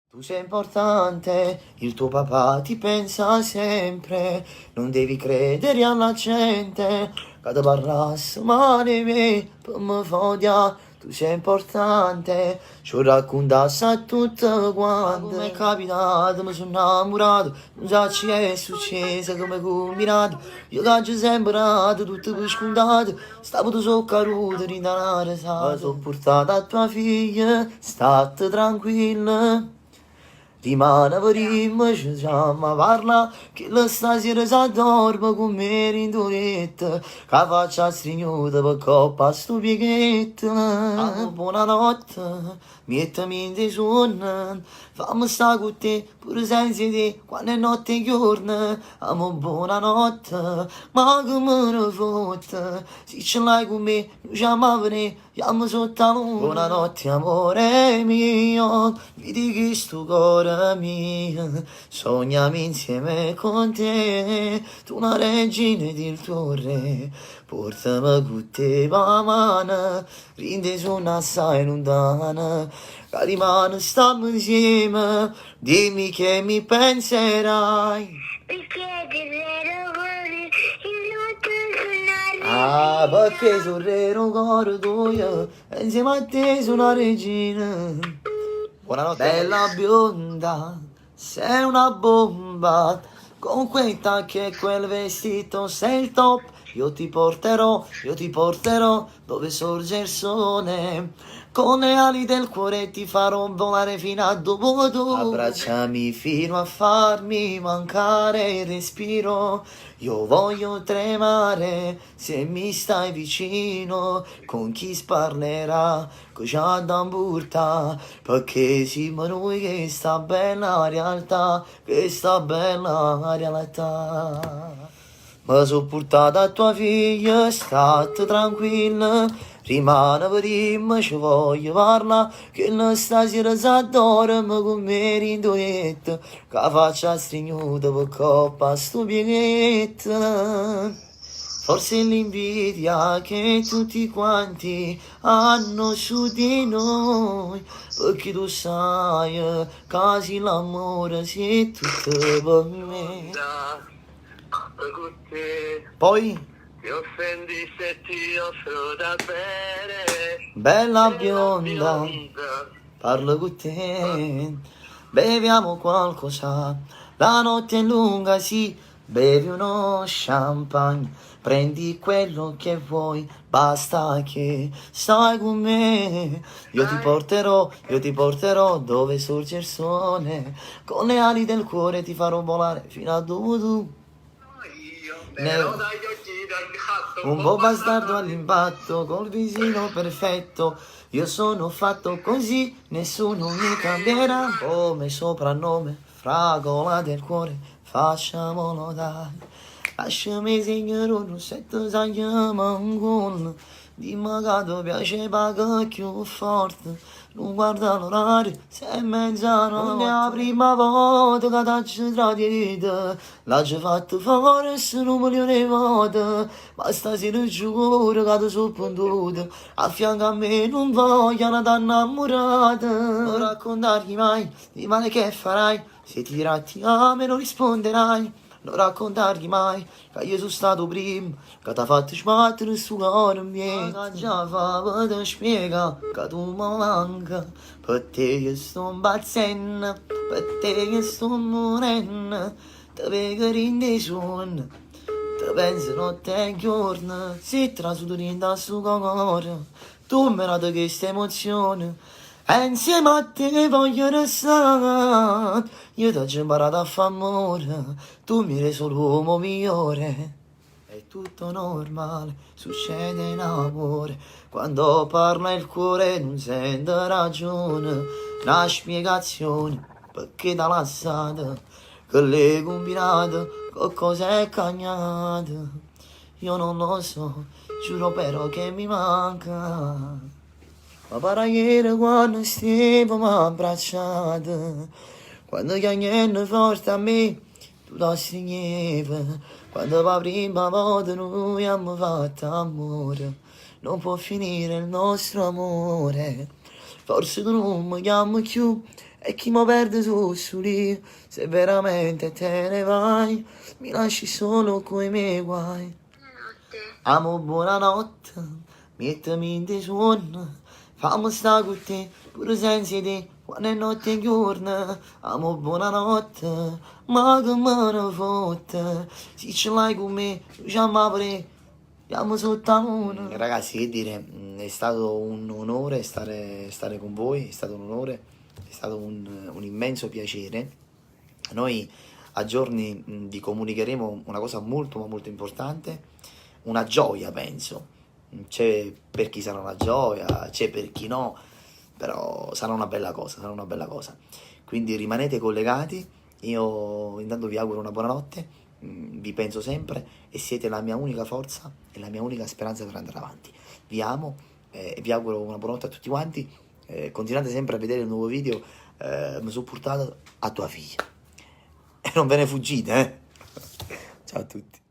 Tu sei importante, il tuo papà ti pensa sempre, non devi credere alla gente, cada parlasse male me, per me fodia, tu sei importante, ci ho raccontato a tutte quante, mi è capitato, mi sono innamorato, non so che è successo, come combinato, io che ho sembrato tutto per scontato, stavo tu so caruto, rintanare, mi sono portato a tua figlia, state tranquilla. Rimane per ci siamo parla che la stasera si dorme con me in duetto che faccia stringnuta per coppa sto pieghetto buonanotte mettimi in sonno fammi sta con te pure senza te quando è notte e giorno amo buonanotte ma che me ne fotte se ce l'hai con me non ci amavene chiamo sotto la luna buonanotte amore mio vedi che sto cuore mio sognami insieme con te tu una regina ed il tuo re portami con te per mano rinde sono assai lontana che rimane stiamo insieme dimmi che mi penserai Perché davvero vuole il suonare. ah perché sono re cuore tuo e insieme a te sono una regina. Buonanotte. Bella bionda, sei una bomba, con quei tacchi e quel vestito sei il top. Io ti porterò dove sorge il sole. Con le ali del cuore ti farò volare fino a dopo tu. Abbracciami fino a farmi mancare il respiro. Io voglio tremare se mi stai vicino. Con chi sparlerà, cosa da burta. Perché siamo noi che sta bella realtà, che sta bella realtà. Mi sono portata a tua figlia, state tranquilla, rimane per ci voglio parla, che la stasera s'addorme con me in duetto, che faccia stringnuta per coppa sto pieghetto. Forse l'invidia che tutti quanti hanno su di noi, perché tu sai, quasi l'amore sei tutto per me. Con te Poi, ti offendi se ti offro da bere. bella bionda, parlo con te, beviamo qualcosa, la notte è lunga, sì, bevi uno champagne, prendi quello che vuoi, basta che stai con me, io ti porterò dove sorge il sole, con le ali del cuore ti farò volare fino a dove tu. Però dagli occhi dal gatto Un po' bastardo all'impatto, col visino perfetto. Io sono fatto così, nessuno mi cambierà. Come soprannome, fragola del cuore, facciamolo dai. Lasciami segnare un rossetto, si chiama un gol. Dimmi che ti piace paga più forte. Non guarda l'orario, se è mezzanotte. Non è la prima volta che ti tradito. L'ho fatto forse un milione di volte. Ma stasera giuro che ti sono puntuto. A fianco a me non voglio una donna innamorata. Non raccontargli mai di male che farai. Se ti ratti a me non risponderai. Non raccontargli mai che io sono stato primo, che ti ha fatto sbattere il suo cuore mio. Ma già fa ti spiega che tu mi manca, per te che sto impazzendo, per te che sto morendo, ti vedo in dei sogni, ti penso notte e giorno, se trasuto dentro al suo cuore, tu mi hai dato questa emozione. E insieme a te voglio restare, io ti ho imparato a fare amore, tu mi hai reso l'uomo migliore. È tutto normale, succede in amore, quando parla il cuore non sente ragione, una spiegazione, perché t'ha lasciato, che l'hai combinato, che cosa è cagnato, io non lo so, giuro però che mi manca. Ma pare ieri quando stiamo abbracciati, quando chiagnevi forte a me, tu ti stringevi, quando per la prima volta noi abbiamo fatto amore, non può finire il nostro amore, forse tu non mi chiami più e chi mi perde su lì, se veramente te ne vai, mi lasci solo coi miei guai. Buonanotte. Amo buonanotte, mettimi in dei suoni, fammi sta con te, pure senza te, quando è notte e giorno. Amo buonanotte, ma che me ne fotte, se ce l'hai con me, diciamo pure, andiamo sotto la luna. Ragazzi, che dire, è stato un onore stare con voi, è stato un onore, è stato un immenso piacere. Noi a giorni vi comunicheremo una cosa molto ma molto importante, una gioia penso. C'è per chi sarà una gioia, c'è per chi no, però sarà una bella cosa, sarà una bella cosa. Quindi rimanete collegati, io intanto vi auguro una buonanotte, vi penso sempre e siete la mia unica forza e la mia unica speranza per andare avanti. Vi amo e vi auguro una buonanotte a tutti quanti, continuate sempre a vedere il nuovo video, mi sono portato a tua figlia. E non ve ne fuggite, eh? Ciao a tutti.